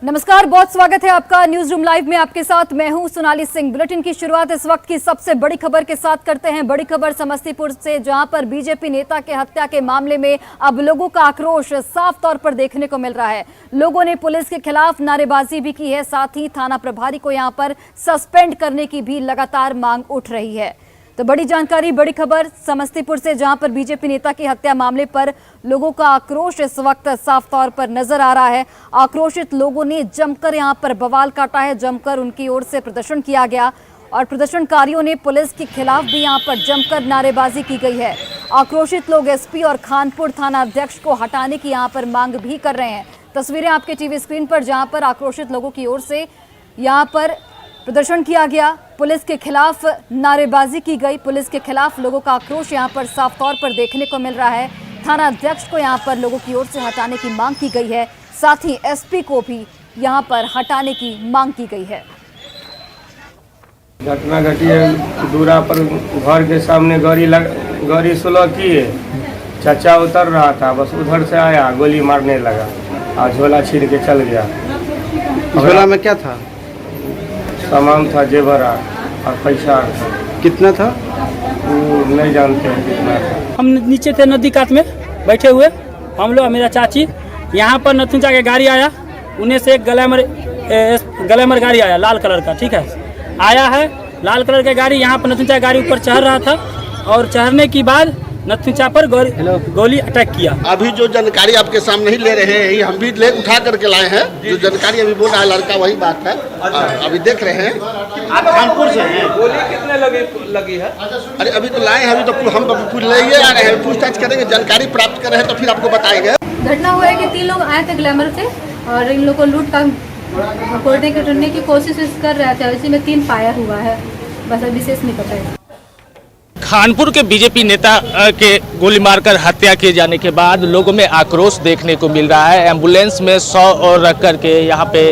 नमस्कार, बहुत स्वागत है आपका न्यूज रूम लाइव में। आपके साथ मैं हूं सोनाली सिंह। बुलेटिन की शुरुआत इस वक्त की सबसे बड़ी खबर के साथ करते हैं। बड़ी खबर समस्तीपुर से, जहां पर बीजेपी नेता के हत्या के मामले में अब लोगों का आक्रोश साफ तौर पर देखने को मिल रहा है। लोगों ने पुलिस के खिलाफ नारेबाजी भी की है, साथ ही थाना प्रभारी को यहां पर सस्पेंड करने की भी लगातार मांग उठ रही है। तो बड़ी जानकारी, बड़ी खबर समस्तीपुर से, जहां पर बीजेपी नेता की हत्या मामले पर लोगों का आक्रोश इस वक्त साफ तौर पर नजर आ रहा है। आक्रोशित लोगों ने जमकर यहां पर बवाल काटा है, जमकर उनकी ओर से प्रदर्शन किया गया और प्रदर्शनकारियों ने पुलिस के खिलाफ भी यहां पर जमकर नारेबाजी की गई है। आक्रोशित लोग एसपी और खानपुर थाना अध्यक्ष को हटाने की यहां पर मांग भी कर रहे हैं। तस्वीरें आपके टीवी स्क्रीन पर, जहां पर आक्रोशित लोगों की ओर से यहां पर प्रदर्शन किया गया, पुलिस के खिलाफ नारेबाजी की गई। पुलिस के खिलाफ लोगों का आक्रोश यहां पर साफ तौर पर देखने को मिल रहा है। थाना अध्यक्ष को यहां पर लोगों की ओर से हटाने की मांग की गई है, साथ ही एसपी को भी यहां पर हटाने की मांग की गई है। घटना घटी है दूरा पर, घर के सामने गाड़ी स्लो किए, चाचा उतर रहा था, बस उधर से आया, गोली मारने लगा और झोला छीन के चल गया। झोला में क्या था? सामान था, जेवरात और पैसा। कितना था वो नहीं जानते हैं कितना था। हम नीचे थे नदी कात में बैठे हुए, हम लोग मेरा चाची। यहाँ पर नथुंचा के गाड़ी आया, उन्हें से एक ग्लैमर गाड़ी आया लाल कलर का, ठीक है, आया है लाल कलर का गाड़ी। यहाँ पर नथुंचा गाड़ी ऊपर चढ़ रहा था और चढ़ने के बाद नथुंचा पर गोली अटैक किया। अभी जो जानकारी आपके सामने ही ले रहे हैं, ये हम भी ले उठा करके लाए हैं। जो जानकारी अभी बोल रहा है लड़का, वही बात है। अभी देख रहे हैं। आप खानपुर से हैं? गोली कितने लगी है? अरे अभी तो लाए हैं, अभी तो हम ले आ रहे हैं, पूछताछ करेंगे, जानकारी प्राप्त कर रहे हैं तो फिर आपको बताएंगे। घटना हुआ है कि 3 लोग आए थे ग्लैमर से और इन लोगों को लूट का करने की कोशिश कर रहे थे, इसी में 3 फायर हुआ है, बस अभी विशेष नहीं पता है। खानपुर के बीजेपी नेता के गोली मारकर हत्या किए जाने के बाद लोगों में आक्रोश देखने को मिल रहा है। एम्बुलेंस में 100 और रख करके यहाँ पे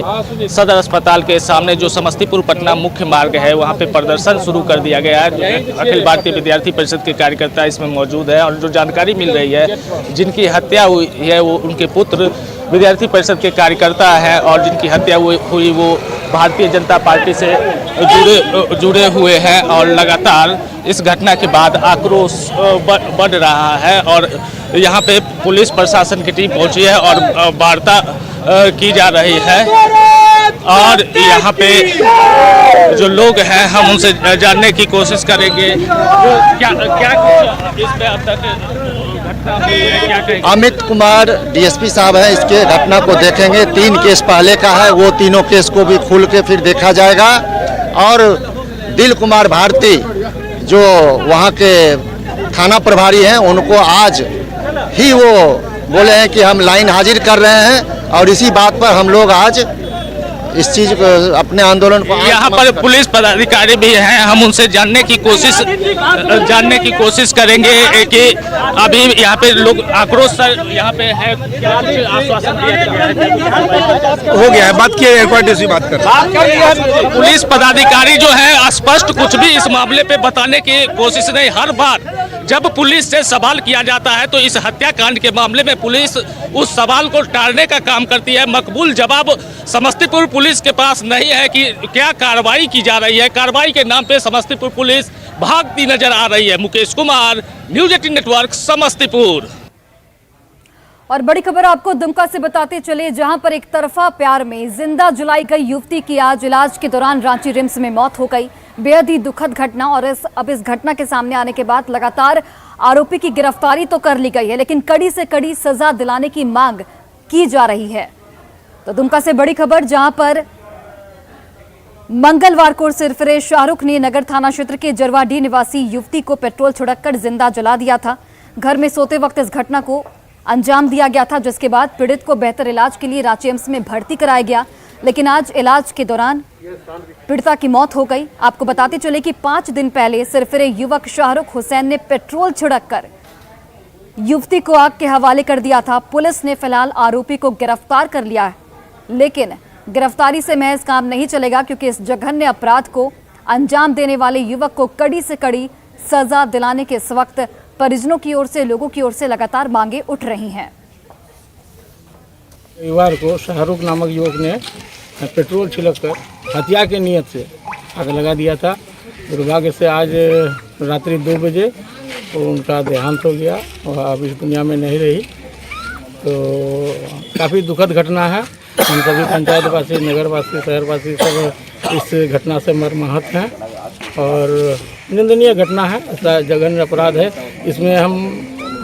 सदर अस्पताल के सामने जो समस्तीपुर पटना मुख्य मार्ग है, वहाँ पे प्रदर्शन शुरू कर दिया गया है। अखिल भारतीय विद्यार्थी परिषद के कार्यकर्ता इसमें मौजूद है और जो जानकारी मिल रही है, जिनकी हत्या हुई है वो उनके पुत्र विद्यार्थी परिषद के कार्यकर्ता हैं और जिनकी हत्या हुई वो भारतीय जनता पार्टी से जुड़े हुए हैं और लगातार इस घटना के बाद आक्रोश बढ़ रहा है और यहाँ पे पुलिस प्रशासन की टीम पहुंची है और वार्ता की जा रही है। और यहाँ पे जो लोग हैं, हम उनसे जानने की कोशिश करेंगे क्या इसमें अब तक अमित कुमार डीएसपी साहब हैं, इसके घटना को देखेंगे। 3 केस पहले का है, वो तीनों केस को भी खुल के फिर देखा जाएगा। और दिल कुमार भारती जो वहाँ के थाना प्रभारी हैं, उनको आज ही वो बोले हैं कि हम लाइन हाजिर कर रहे हैं और इसी बात पर हम लोग आज इस चीज को अपने आंदोलन को यहाँ पर पुलिस पदाधिकारी भी हैं, हम उनसे जानने की कोशिश करेंगे कि अभी यहाँ पे लोग आक्रोश यहाँ पे है, क्या आश्वासन दिया गया है? हो गया है, बात किया है, बात कर पुलिस पदाधिकारी जो है स्पष्ट कुछ भी इस मामले पे बताने की कोशिश नहीं। हर बार जब पुलिस से सवाल किया जाता है तो इस हत्याकांड के मामले में पुलिस उस सवाल को टालने का काम करती है। मकबूल जवाब समस्तीपुर पुलिस के पास नहीं है कि क्या कार्रवाई की जा रही है। कार्रवाई के नाम पे समस्तीपुर पुलिस भागती नजर आ रही है। Mukesh Kumar, news 18 network, Samastipur. और बड़ी खबर आपको दुमका से बताते चले, जहां पर एक तरफा प्यार में जिंदा जलाई गई युवती की आज इलाज के दौरान रांची रिम्स में मौत हो गई। बेहद ही दुखद घटना। और अब इस घटना के सामने आने के बाद लगातार आरोपी की गिरफ्तारी तो कर ली गई है, लेकिन कड़ी से कड़ी सजा दिलाने की मांग की जा रही है। तो दुमका से बड़ी खबर, जहां पर मंगलवार को सिरफिरे शाहरुख ने नगर थाना क्षेत्र के जरवाडी निवासी युवती को पेट्रोल छिड़ककर जिंदा जला दिया था। घर में सोते वक्त इस घटना को अंजाम दिया गया था, जिसके बाद पीड़ित को बेहतर इलाज के लिए रांची एम्स में भर्ती कराया गया, लेकिन आज इलाज के दौरान पीड़िता की मौत हो गई। आपको बताते चले कि 5 दिन पहले सिरफिरे युवक शाहरुख हुसैन ने पेट्रोल छिड़ककर युवती को आग के हवाले कर दिया था। पुलिस ने फिलहाल आरोपी को गिरफ्तार कर लिया है, लेकिन गिरफ्तारी से महज काम नहीं चलेगा, क्योंकि इस जघन्य अपराध को अंजाम देने वाले युवक को कड़ी से कड़ी सजा दिलाने के इस वक्त परिजनों की ओर से, लोगों की ओर से लगातार मांगे उठ रही हैं। रविवार को शाहरुख नामक युवक ने पेट्रोल छिड़क कर हत्या के नियत से आग लगा दिया था। दुर्भाग्य से आज रात्रि 2 बजे उनका देहांत हो गया और अब इस दुनिया में नहीं रही। तो काफ़ी दुखद घटना है। हम सभी पंचायतवासी, नगरवासी, शहरवासी सब इस घटना से मर्माहत हैं और निंदनीय घटना है। ऐसा जघन्य अपराध है। इसमें हम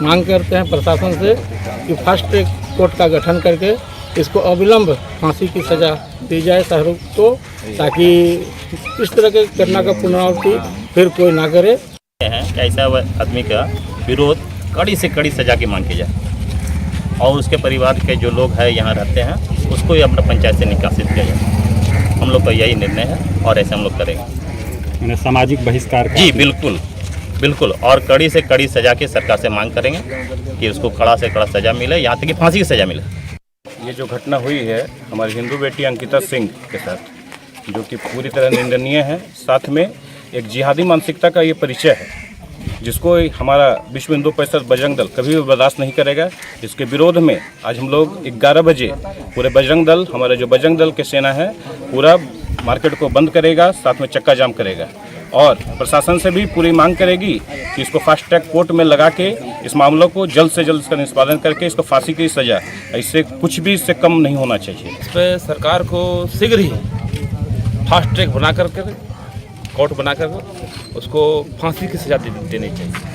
मांग करते हैं प्रशासन से कि फास्ट ट्रैक कोर्ट का गठन करके इसको अविलंब फांसी की सज़ा दी जाए शाहरुख को, ताकि इस तरह के घटना का पुनरावृत्ति फिर कोई ना करे। ऐसा आदमी का विरोध कड़ी से कड़ी सजा की मांग की जाए और उसके परिवार के जो लोग हैं यहाँ रहते हैं उसको ही अपना पंचायत से निकासित किया जाए। हम लोग का यही निर्णय है और ऐसे हम लोग करेंगे। सामाजिक बहिष्कार जी बिल्कुल बिल्कुल, और कड़ी से कड़ी सजा की सरकार से मांग करेंगे कि उसको कड़ा से कड़ा सजा मिले, यहाँ तक कि फांसी की सजा मिले। ये जो घटना हुई है हमारी हिंदू बेटी अंकिता सिंह के साथ, जो कि पूरी तरह निंदनीय है, साथ में एक जिहादी मानसिकता का ये परिचय है, जिसको हमारा विश्व हिंदू परिषद बजरंग दल कभी भी बर्दाश्त नहीं करेगा। इसके विरोध में आज हम लोग 11 बजे पूरे बजरंग दल, हमारे जो बजरंग दल के सेना है, पूरा मार्केट को बंद करेगा, साथ में चक्का जाम करेगा और प्रशासन से भी पूरी मांग करेगी कि इसको फास्ट ट्रैक कोर्ट में लगा के इस मामलों को जल्द से जल्द इसका निष्पादन करके इसको फांसी की सजा, इससे कुछ भी इससे कम नहीं होना चाहिए। इस पर सरकार को शीघ्र ही फास्ट ट्रैक बना कर कोर्ट बना कर उसको फांसी की सजा देनी चाहिए।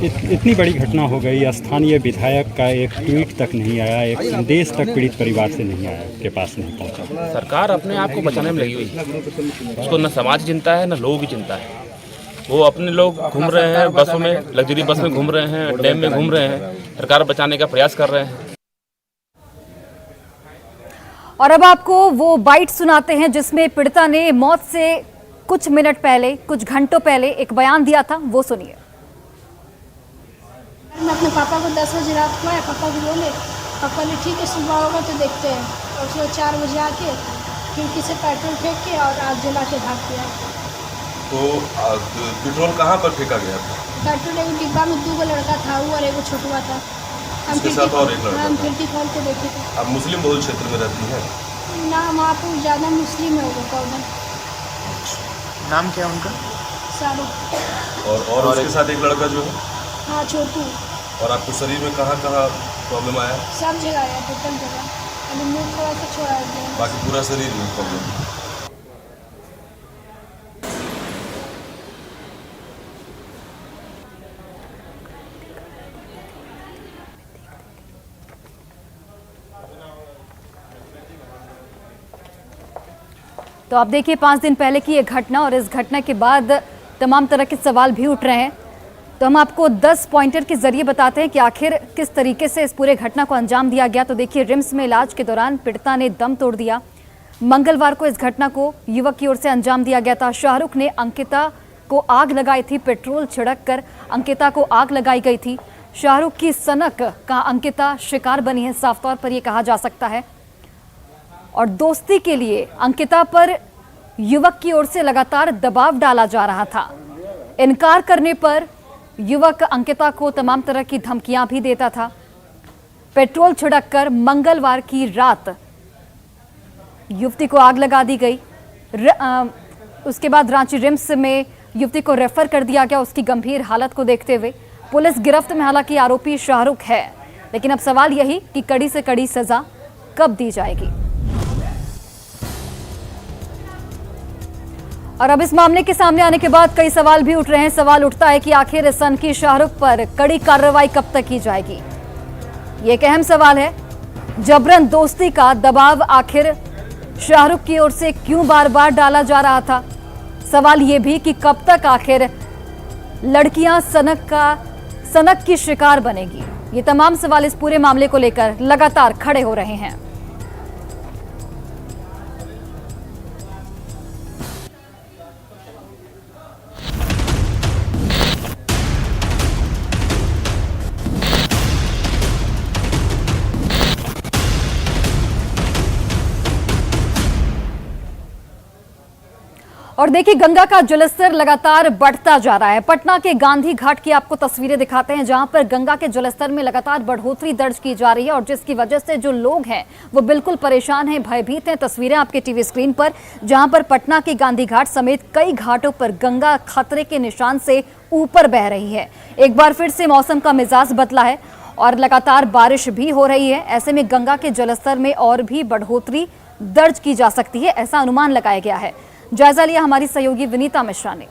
इतनी बड़ी घटना हो गई, स्थानीय विधायक का एक ट्वीट तक नहीं आया, एक संदेश तक पीड़ित परिवार से नहीं आया, के पास नहीं पहुंचा। सरकार अपने आप को बचाने में लगी हुई है। उसको न समाज चिंता है न लोगों की चिंता है। वो अपने लोग घूम रहे हैं बसों में, लग्जरी बस में घूम रहे हैं, डैम में घूम रहे हैं, सरकार बचाने का प्रयास कर रहे हैं। और अब आपको वो बाइट सुनाते हैं जिसमें पीड़िता ने मौत से कुछ मिनट पहले, कुछ घंटों पहले एक बयान दिया था, वो सुनिए। मैं अपने पापा को 10 बजे रात को आया, पापा को बोले, पापा ने ठीक है सुबह होगा तो देखते हैं। और सुबह 4 बजे आके खिड़की से पेट्रोल फेंक के और आग जला के भाग गया। तो पेट्रोल कहाँ पर फेंका गया था? पेट्रोल एक डिब्बा में 2 लड़का था, वो और एक छोटुआ था। उसके साथ और एक लड़का हम था। खिड़की खोल के देखे थे। आप मुस्लिम बहुल क्षेत्र में रहती हैं? ना वहाँ पर ज़्यादा मुस्लिम है वो का उधर। नाम क्या उनका? शाहरुख। और उसके साथ एक लड़का जो है? हाँ, छोटू। और आपके शरीर में कहाँ कहाँ प्रॉब्लम आया? सब जगह आया, टोटल जगह। अभी मुँह थोड़ा सा छोड़ा है, बाकी पूरा शरीर में प्रॉब्लम? तो आप देखिए 5 दिन पहले की ये घटना और इस घटना के बाद तमाम तरह के सवाल भी उठ रहे हैं। तो हम आपको 10 पॉइंटर के जरिए बताते हैं कि आखिर किस तरीके से इस पूरे घटना को अंजाम दिया गया। तो देखिए, रिम्स में इलाज के दौरान पीड़िता ने दम तोड़ दिया। मंगलवार को इस घटना को युवक की ओर से अंजाम दिया गया था। शाहरुख ने अंकिता को आग लगाई थी, पेट्रोल छिड़क कर अंकिता को आग लगाई गई थी। शाहरुख की सनक का अंकिता शिकार बनी है, साफ तौर पर यह कहा जा सकता है। और दोस्ती के लिए अंकिता पर युवक की ओर से लगातार दबाव डाला जा रहा था। इनकार करने पर युवक अंकिता को तमाम तरह की धमकियां भी देता था। पेट्रोल छिड़ककर मंगलवार की रात युवती को आग लगा दी गई। उसके बाद रांची रिम्स में युवती को रेफर कर दिया गया उसकी गंभीर हालत को देखते हुए। पुलिस गिरफ्त में हालांकि आरोपी शाहरुख है, लेकिन अब सवाल यही कि कड़ी से कड़ी सजा कब दी जाएगी। और अब इस मामले के सामने आने के बाद कई सवाल भी उठ रहे हैं। सवाल उठता है कि आखिर सनकी शाहरुख पर कड़ी कार्रवाई कब तक की जाएगी। ये एक अहम सवाल है। जबरन दोस्ती का दबाव आखिर शाहरुख की ओर से क्यों बार बार डाला जा रहा था। सवाल ये भी कि कब तक आखिर लड़कियां सनक की शिकार बनेगी। ये तमाम सवाल इस पूरे मामले को लेकर लगातार खड़े हो रहे हैं। और देखिए गंगा का जलस्तर लगातार बढ़ता जा रहा है। पटना के गांधी घाट की आपको तस्वीरें दिखाते हैं, जहां पर गंगा के जलस्तर में लगातार बढ़ोतरी दर्ज की जा रही है और जिसकी वजह से जो लोग हैं वो बिल्कुल परेशान हैं, भयभीत हैं। तस्वीरें आपके टीवी स्क्रीन पर, जहां पर पटना के गांधी घाट समेत कई घाटों पर गंगा खतरे के निशान से ऊपर बह रही है। एक बार फिर से मौसम का मिजाज बदला है और लगातार बारिश भी हो रही है। ऐसे में गंगा के जलस्तर में और भी बढ़ोतरी दर्ज की जा सकती है, ऐसा अनुमान लगाया गया है। जायजा लिया हमारी सहयोगी विनीता मिश्रा ने।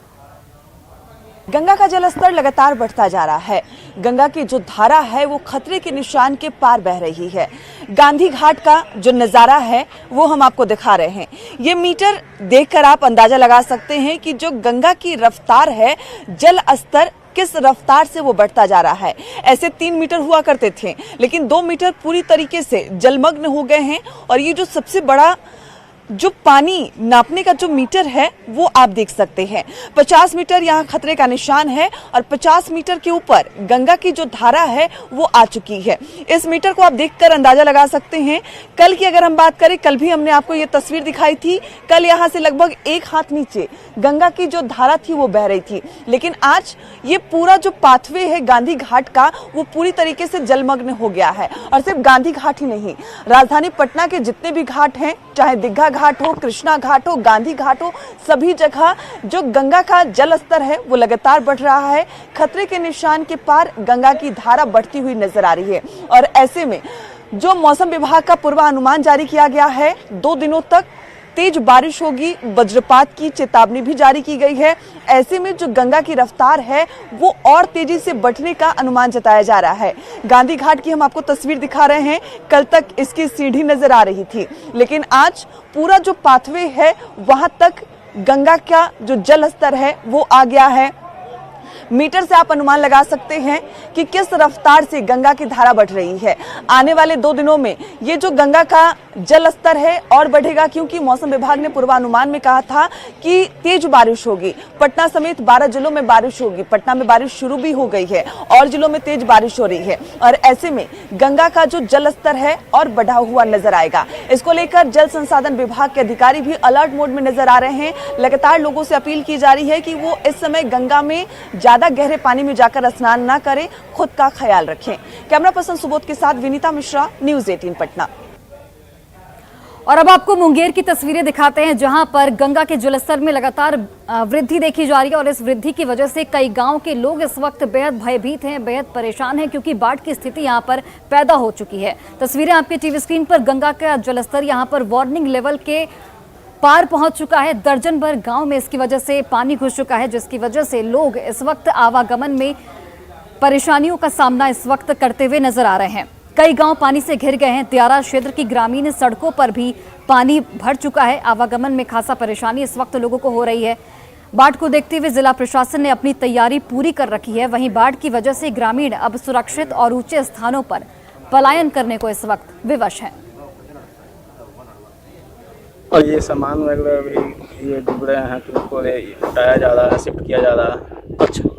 गंगा का जलस्तर लगातार बढ़ता जा रहा है। गंगा की जो धारा है वो खतरे के निशान के पार बह रही है। गांधी घाट का जो नजारा है वो हम आपको दिखा रहे हैं। ये मीटर देखकर आप अंदाजा लगा सकते हैं कि जो गंगा की रफ्तार है, जल स्तर किस रफ्तार से वो बढ़ता जा रहा है। ऐसे 3 मीटर हुआ करते थे, लेकिन 2 मीटर पूरी तरीके से जलमग्न हो गए हैं। और ये जो सबसे बड़ा जो पानी नापने का जो मीटर है वो आप देख सकते हैं, 50 मीटर यहाँ खतरे का निशान है और 50 मीटर के ऊपर गंगा की जो धारा है वो आ चुकी है। इस मीटर को आप देखकर अंदाजा लगा सकते हैं। कल की अगर हम बात करें, कल भी हमने आपको ये तस्वीर दिखाई थी। कल यहाँ से लगभग 1 हाथ नीचे गंगा की जो धारा थी वो बह रही थी, लेकिन आज ये पूरा जो पाथवे है गांधी घाट का वो पूरी तरीके से जलमग्न हो गया है। और सिर्फ गांधी घाट ही नहीं, राजधानी पटना के जितने भी घाट हैं, चाहे दिघा घाट हो, कृष्णा घाट हो, गांधी घाट हो, सभी जगह जो गंगा का जल स्तर है वो लगातार बढ़ रहा है। खतरे के निशान के पार गंगा की धारा बढ़ती हुई नजर आ रही है। और ऐसे में जो मौसम विभाग का पूर्वानुमान जारी किया गया है, 2 दिनों तक तेज बारिश होगी, वज्रपात की चेतावनी भी जारी की गई है। ऐसे में जो गंगा की रफ्तार है वो और तेजी से बढ़ने का अनुमान जताया जा रहा है। गांधी घाट की हम आपको तस्वीर दिखा रहे हैं। कल तक इसकी सीढ़ी नजर आ रही थी, लेकिन आज पूरा जो पाथवे है वहां तक गंगा का जो जल स्तर है वो आ गया है। मीटर से आप अनुमान लगा सकते हैं कि किस रफ्तार से गंगा की धारा बढ़ रही है। आने वाले 2 दिनों में ये जो गंगा का जल स्तर है और बढ़ेगा, क्योंकि मौसम विभाग ने पूर्वानुमान में कहा था कि तेज बारिश होगी। पटना समेत 12 जिलों में बारिश होगी। पटना में बारिश शुरू भी हो गई है और जिलों में तेज बारिश हो रही है। और ऐसे में गंगा का जो जल स्तर है और बढ़ा हुआ नजर आएगा। इसको लेकर जल संसाधन विभाग के अधिकारी भी अलर्ट मोड में नजर आ रहे हैं। लगातार लोगों से अपील की जा रही है कि वो इस समय गंगा में ज्यादा गहरे पानी में जाकर स्नान ना करें, खुद का ख्याल रखें। कैमरा पर्सन सुबोध के साथ विनीता मिश्रा, न्यूज़ 18 पटना। और अब आपको मुंगेर की तस्वीरें दिखाते हैं, जहां पर गंगा के जलस्तर में लगातार वृद्धि देखी जा रही है और इस वृद्धि की वजह से कई गांव के लोग इस वक्त बेहद भयभीत हैं, बेहद परेशान हैं, क्योंकि बाढ़ की स्थिति यहां पर पैदा हो चुकी है। तस्वीरें आपके टीवी स्क्रीन पर, गंगा का जलस्तर यहां पर वार्निंग लेवल के पार पहुंच चुका है। दर्जन भर गांव में इसकी वजह से पानी घुस चुका है, जिसकी वजह से लोग इस वक्त आवागमन में परेशानियों का सामना इस वक्त करते हुए नजर आ रहे हैं। कई गांव पानी से घिर गए हैं। दियारा क्षेत्र की ग्रामीण सड़कों पर भी पानी भर चुका है। आवागमन में खासा परेशानी इस वक्त लोगों को हो रही है। बाढ़ को देखते हुए जिला प्रशासन ने अपनी तैयारी पूरी कर रखी है। वहीं बाढ़ की वजह से ग्रामीण अब सुरक्षित और ऊंचे स्थानों पर पलायन करने को इस वक्त विवश है। और ये सामान वगैरह भी ये डूब रहे हैं, तो उसको उठाया जा रहा है, शिफ्ट किया जा रहा है। अच्छा,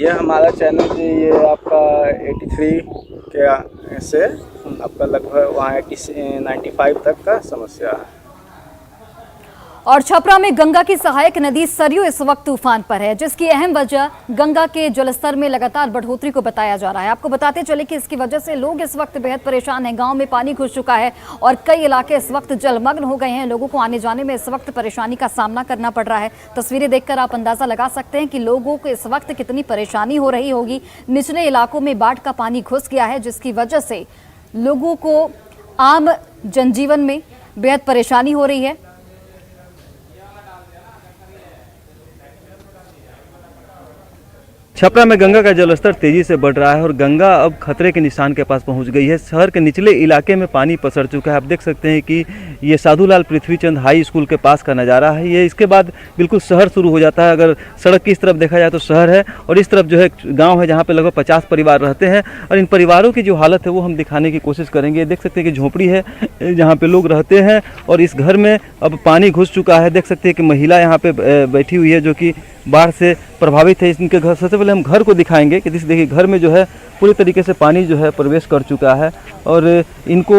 ये हमारा चैनल जी, ये आपका 83 के से आपका लगभग वहाँ 95 तक का समस्या है। और छपरा में गंगा की सहायक नदी सरयू इस वक्त तूफान पर है, जिसकी अहम वजह गंगा के जलस्तर में लगातार बढ़ोतरी को बताया जा रहा है। आपको बताते चले कि इसकी वजह से लोग इस वक्त बेहद परेशान हैं। गांव में पानी घुस चुका है और कई इलाके इस वक्त जलमग्न हो गए हैं। लोगों को आने जाने में इस वक्त परेशानी का सामना करना पड़ रहा है। तस्वीरें देखकर आप अंदाजा लगा सकते हैं कि लोगों को इस वक्त कितनी परेशानी हो रही होगी। निचले इलाकों में बाढ़ का पानी घुस गया है, जिसकी वजह से लोगों को आम जनजीवन में बेहद परेशानी हो रही है। छपरा में गंगा का जलस्तर तेजी से बढ़ रहा है और गंगा अब खतरे के निशान के पास पहुंच गई है। शहर के निचले इलाके में पानी पसर चुका है। आप देख सकते हैं कि ये साधुलाल पृथ्वीचंद हाई स्कूल के पास का नज़ारा है। ये इसके बाद बिल्कुल शहर शुरू हो जाता है। अगर सड़क की इस तरफ देखा जाए तो शहर है और इस तरफ जो है गाँव है, जहाँ पर लगभग 50 परिवार रहते हैं। और इन परिवारों की जो हालत है वो हम दिखाने की कोशिश करेंगे। देख सकते हैं कि झोपड़ी है जहाँ पर लोग रहते हैं और इस घर में अब पानी घुस चुका है। देख सकते हैं कि महिला यहाँ पर बैठी हुई है, जो कि बाढ़ से प्रभावित है। इनके घर, सबसे पहले हम घर को दिखाएंगे कि देखिए घर में जो है पूरी तरीके से पानी जो है प्रवेश कर चुका है और इनको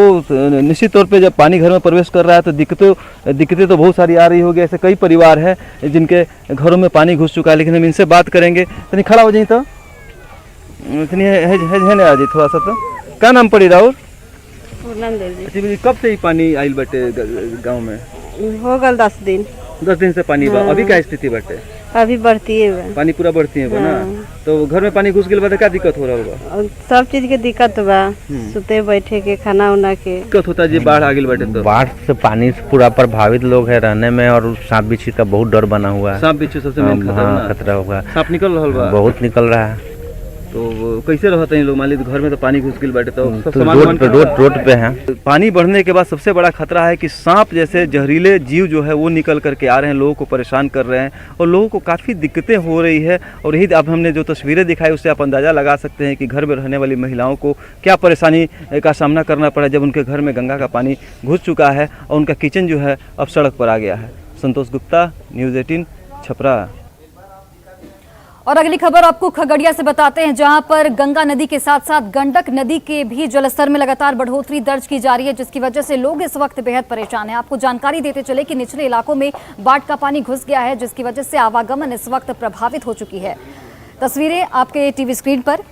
निश्चित तौर पे जब पानी घर में प्रवेश कर रहा है तो दिक्कतें तो बहुत सारी आ रही होगी। ऐसे कई परिवार हैं जिनके घरों में पानी घुस चुका है, लेकिन हम इनसे बात करेंगे। तनी खड़ा हो जाइए तो इतनी है ना, आ जाइए थोड़ा सा। तो क्या नाम पड़ी राहुल? कब से ही पानी आइल बटे गाँव में? हो गल 10 दिन। 10 दिन से पानी बा। अभी क्या स्थिति बटे? अभी बढ़ती है पानी पूरा बढ़ती है ना। तो घर में पानी घुस गया बाद क्या दिक्कत हो रहा होगा? सब चीज के दिक्कत बा, सुते बैठे के, खाना उना के दिक्कत होता है जी। बाढ़ आ गई बटे तो बाढ़ से पानी से पूरा प्रभावित लोग है रहने में, और सांप बिच्छू का बहुत डर बना हुआ है। सांप बिच्छू सबसे मेन खतरा होगा। सांप निकल रहा बा, बहुत निकल रहा है। तो कैसे रहते हैं लोग? मान लीजिए घर में तो पानी घुस गई बैठे तो रोड पे हैं। पानी बढ़ने के बाद सबसे बड़ा खतरा है कि सांप जैसे जहरीले जीव जो है वो निकल करके आ रहे हैं, लोगों को परेशान कर रहे हैं और लोगों को काफ़ी दिक्कतें हो रही है। और यही अब हमने जो तस्वीरें दिखाई उससे आप अंदाज़ा लगा सकते हैं कि घर में रहने वाली महिलाओं को क्या परेशानी का सामना करना पड़ा जब उनके घर में गंगा का पानी घुस चुका है और उनका किचन जो है अब सड़क पर आ गया है। संतोष गुप्ता, न्यूज़ 18 छपरा। और अगली खबर आपको खगड़िया से बताते हैं, जहां पर गंगा नदी के साथ साथ गंडक नदी के भी जलस्तर में लगातार बढ़ोतरी दर्ज की जा रही है, जिसकी वजह से लोग इस वक्त बेहद परेशान हैं। आपको जानकारी देते चले कि निचले इलाकों में बाढ़ का पानी घुस गया है, जिसकी वजह से आवागमन इस वक्त प्रभावित हो चुकी है। तस्वीरें आपके टीवी स्क्रीन पर।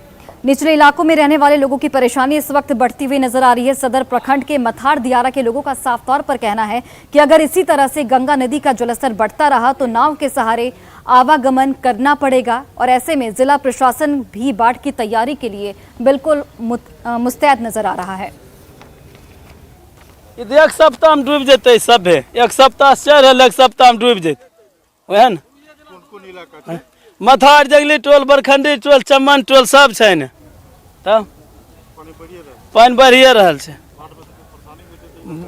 निचले इलाकों में रहने वाले लोगों की परेशानी इस वक्त बढ़ती हुई नजर आ रही है। सदर प्रखंड के मथार दियारा के लोगों का साफ तौर पर कहना है कि अगर इसी तरह से गंगा नदी का जलस्तर बढ़ता रहा तो नाव के सहारे आवागमन करना पड़ेगा और ऐसे में जिला प्रशासन भी बाढ़ की तैयारी के लिए बिल्कुल मुस्तैद नजर आ रहा है। एक सप्ताह में डूब जेते सब है, एक सप्ताह चढ़ है, एक सप्ताह में डूब जेते वह न मथार जगली टोल, बरखंडी टोल, चम्मन टोल सब है न। तब पानी बढ़िए रहा है,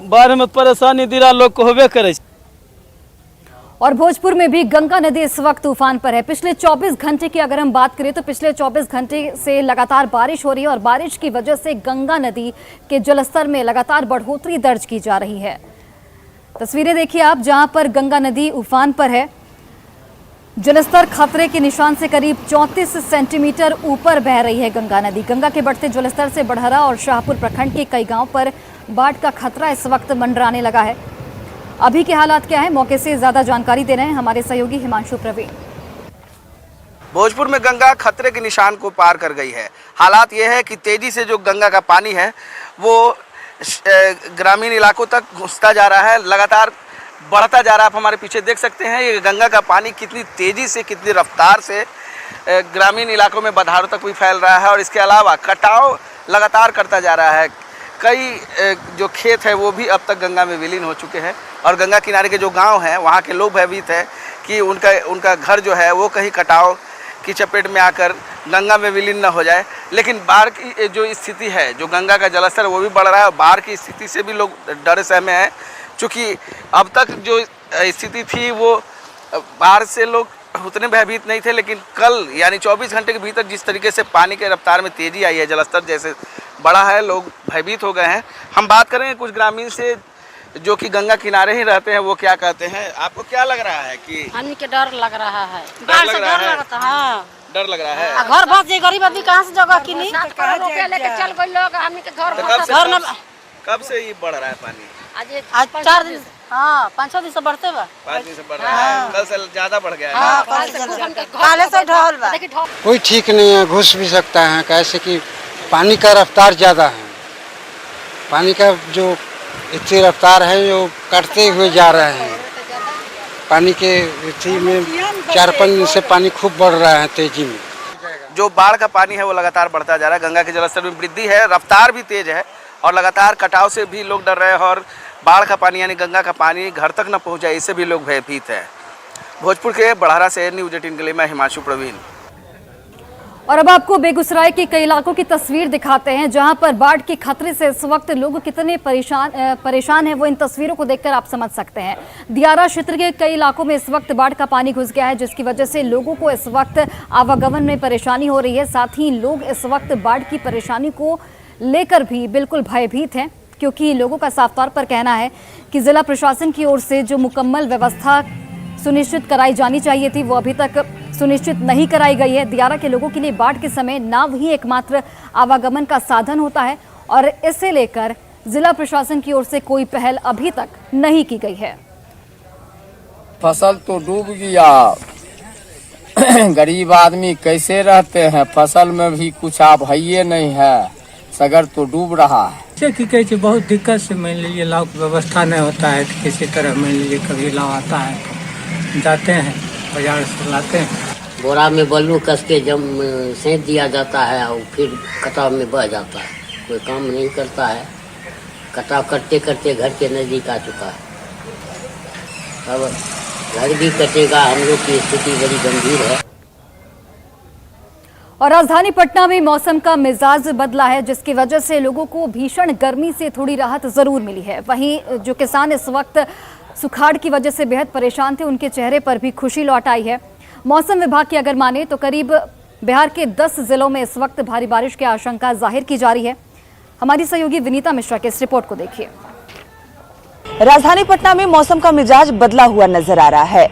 बाढ़ में परेशानी दिरा लोग को होबे करे। और भोजपुर में भी गंगा नदी इस वक्त तूफान पर है। पिछले 24 घंटे की अगर हम बात करें तो पिछले 24 घंटे से लगातार बारिश हो रही है और बारिश की वजह से गंगा नदी के जलस्तर में लगातार बढ़ोतरी दर्ज की जा रही है। तस्वीरें देखिए आप, जहां पर गंगा नदी उफान पर है। जलस्तर खतरे के निशान से करीब 34 सेंटीमीटर ऊपर बह रही है गंगा नदी। गंगा के बढ़ते जलस्तर से बढ़हरा और शाहपुर प्रखंड के कई गांव पर बाढ़ का खतरा इस वक्त मंडराने लगा है। अभी के हालात क्या है, मौके से ज्यादा जानकारी दे रहे हैं हमारे सहयोगी हिमांशु प्रवीण। भोजपुर में गंगा खतरे के निशान को पार कर गई है। हालात ये है कि तेजी से जो गंगा का पानी है वो ग्रामीण इलाकों तक घुसता जा रहा है, लगातार बढ़ता जा रहा है। आप हमारे पीछे देख सकते हैं ये गंगा का पानी कितनी तेजी से, कितनी रफ्तार से ग्रामीण इलाकों में बधारों तक भी फैल रहा है और इसके अलावा कटाव लगातार करता जा रहा है। कई जो खेत है वो भी अब तक गंगा में विलीन हो चुके हैं और गंगा किनारे के जो गांव हैं वहाँ के लोग भयभीत हैं कि उनका घर जो है वो कहीं कटाव की चपेट में आकर गंगा में विलीन न हो जाए। लेकिन बाढ़ की जो स्थिति है, जो गंगा का जलस्तर वो भी बढ़ रहा है। बाढ़ की स्थिति से भी लोग डरे सहमे हैं, चूँकि अब तक जो स्थिति थी वो बाढ़ से लोग उतने भयभीत नहीं थे, लेकिन कल यानी 24 घंटे के भीतर जिस तरीके से पानी के रफ्तार में तेज़ी आई है, जलस्तर जैसे बढ़ा है, लोग भयभीत हो गए हैं। हम बात करेंगे कुछ ग्रामीण से जो कि गंगा किनारे ही रहते हैं, वो क्या कहते हैं। आपको क्या लग रहा है कि आदमी के डर लग रहा है? डर लग रहा है? हाँ, डर लग रहा है। घर बस जे गरीब आदमी कहाँ से जगह किनी? लेके चल गए लोग, हमनी के घर कब से ये बढ़ रहा है पानी? आज 4 दिन, हाँ 5-6 दिन से बढ़ते बा। 5 दिन से बढ़ रहा है, कल से ज़्यादा बढ़ गया है। काले से ढोल बा। कोई ठीक नहीं है, घुस भी सकता है, कैसे कि पानी का रफ्तार ज़्यादा है। पानी का जो इतनी रफ्तार है जो कटते हुए जा रहे हैं। पानी के इसी में 4-5 दिन से पानी खूब बढ़ रहा है तेजी में। जो बाढ़ का पानी है वो लगातार बढ़ता जा रहा है। गंगा के जलस्तर में वृद्धि है, रफ्तार भी तेज है और लगातार कटाव से भी लोग डर रहे हैं और बाढ़ का पानी यानी गंगा का पानी घर तक न पहुँच जाए, इससे भी लोग भयभीत हैं। भोजपुर के बढ़ारा से न्यूज़ 18 के लिए मैं हिमांशु प्रवीण। और अब आपको बेगूसराय के कई इलाकों की तस्वीर दिखाते हैं, जहां पर बाढ़ के खतरे से इस वक्त लोग कितने परेशान हैं वो इन तस्वीरों को देखकर आप समझ सकते हैं। दियारा क्षेत्र के कई इलाकों में इस वक्त बाढ़ का पानी घुस गया है, जिसकी वजह से लोगों को इस वक्त आवागमन में परेशानी हो रही है। साथ ही लोग इस वक्त बाढ़ की परेशानी को लेकर भी बिल्कुल भयभीत हैं, क्योंकि लोगों का साफ तौर पर कहना है कि जिला प्रशासन की ओर से जो मुकम्मल व्यवस्था सुनिश्चित कराई जानी चाहिए थी, वो अभी तक सुनिश्चित नहीं कराई गई है। दियारा के लोगों के लिए बाढ़ के समय नाव ही एकमात्र आवागमन का साधन होता है और इसे लेकर जिला प्रशासन की ओर से कोई पहल अभी तक नहीं की गई है। फसल तो डूब गया, गरीब आदमी कैसे रहते हैं? फसल में भी कुछ आप है नहीं है, सगर तो डूब रहा है। कि बहुत दिक्कत से मान लीजिए लाव की व्यवस्था नहीं होता है, तो किसी तरह मान लीजिए कभी लाव आता है तो जाते हैं बाजार से लाते हैं। बोरा में बल्लू कस के जब सेंक दिया जाता है और फिर कटाव में बह जाता है, कोई काम नहीं करता है। कटाव करते करते घर के नज़दीक आ चुका है, अब घर भी कटेगा। हम लोग की स्थिति बड़ी गंभीर है। और राजधानी पटना में मौसम का मिजाज बदला है, जिसकी वजह से लोगों को भीषण गर्मी से थोड़ी राहत जरूर मिली है। वहीं जो किसान इस वक्त सुखाड़ की वजह से बेहद परेशान थे, उनके चेहरे पर भी खुशी लौट आई है। मौसम विभाग की अगर माने तो करीब बिहार के 10 जिलों में इस वक्त भारी बारिश की आशंका जाहिर की जा रही है। हमारी सहयोगी विनीता मिश्रा के इस रिपोर्ट को देखिए। राजधानी पटना में मौसम का मिजाज बदला हुआ नजर आ रहा है।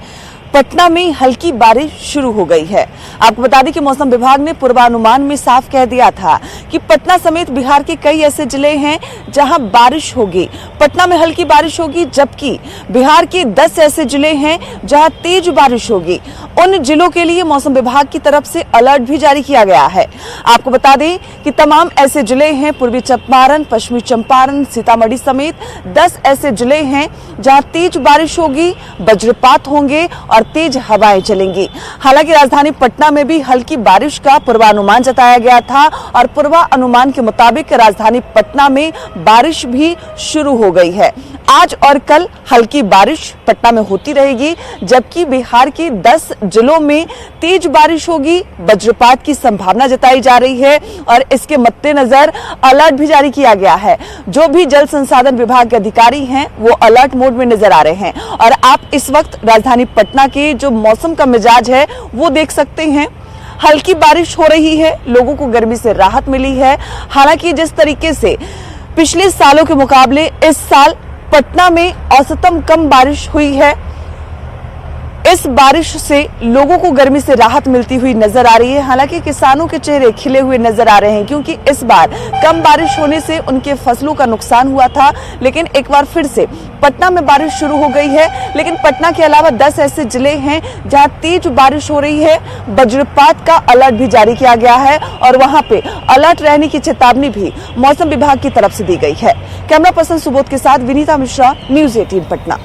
पटना में हल्की बारिश शुरू हो गई है। आपको बता दें कि मौसम विभाग ने पूर्वानुमान में साफ कह दिया था कि पटना समेत बिहार के कई ऐसे जिले हैं जहां बारिश होगी। पटना में हल्की बारिश होगी, जबकि बिहार के 10 ऐसे जिले हैं जहां तेज बारिश होगी। उन जिलों के लिए मौसम विभाग की तरफ से अलर्ट भी जारी किया गया है। आपको बता दें कि तमाम ऐसे जिले हैं, पूर्वी चंपारण, पश्चिमी चंपारण, सीतामढ़ी समेत 10 ऐसे जिले हैं जहां तेज बारिश होगी, वज्रपात होंगे और तेज हवाएं चलेंगी। हालांकि राजधानी पटना में भी हल्की बारिश का पूर्वानुमान जताया गया था और पूर्वानुमान के मुताबिक राजधानी पटना में बारिश भी शुरू हो गई है। आज और कल हल्की बारिश पटना में होती रहेगी, जबकि बिहार के 10 जिलों में तेज बारिश होगी, वज्रपात की संभावना जताई जा रही है और इसके मद्देनजर अलर्ट भी जारी किया गया है। जो भी जल संसाधन विभाग के अधिकारी हैं वो अलर्ट मोड में नजर आ रहे हैं और आप इस वक्त राजधानी पटना के जो मौसम का मिजाज है वो देख सकते हैं। हल्की बारिश हो रही है, लोगों को गर्मी से राहत मिली है। हालांकि जिस तरीके से पिछले सालों के मुकाबले इस साल पटना में औसतन कम बारिश हुई है, इस बारिश से लोगों को गर्मी से राहत मिलती हुई नजर आ रही है। हालांकि किसानों के चेहरे खिले हुए नजर आ रहे हैं, क्योंकि इस बार कम बारिश होने से उनके फसलों का नुकसान हुआ था। लेकिन एक बार फिर से पटना में बारिश शुरू हो गई है। लेकिन पटना के अलावा 10 ऐसे जिले हैं जहां तेज बारिश हो रही है, वज्रपात का अलर्ट भी जारी किया गया है और वहां पे अलर्ट रहने की चेतावनी भी मौसम विभाग की तरफ से दी गई है। कैमरा पर्सन सुबोध के साथ विनीता मिश्रा, न्यूज़ 18 पटना।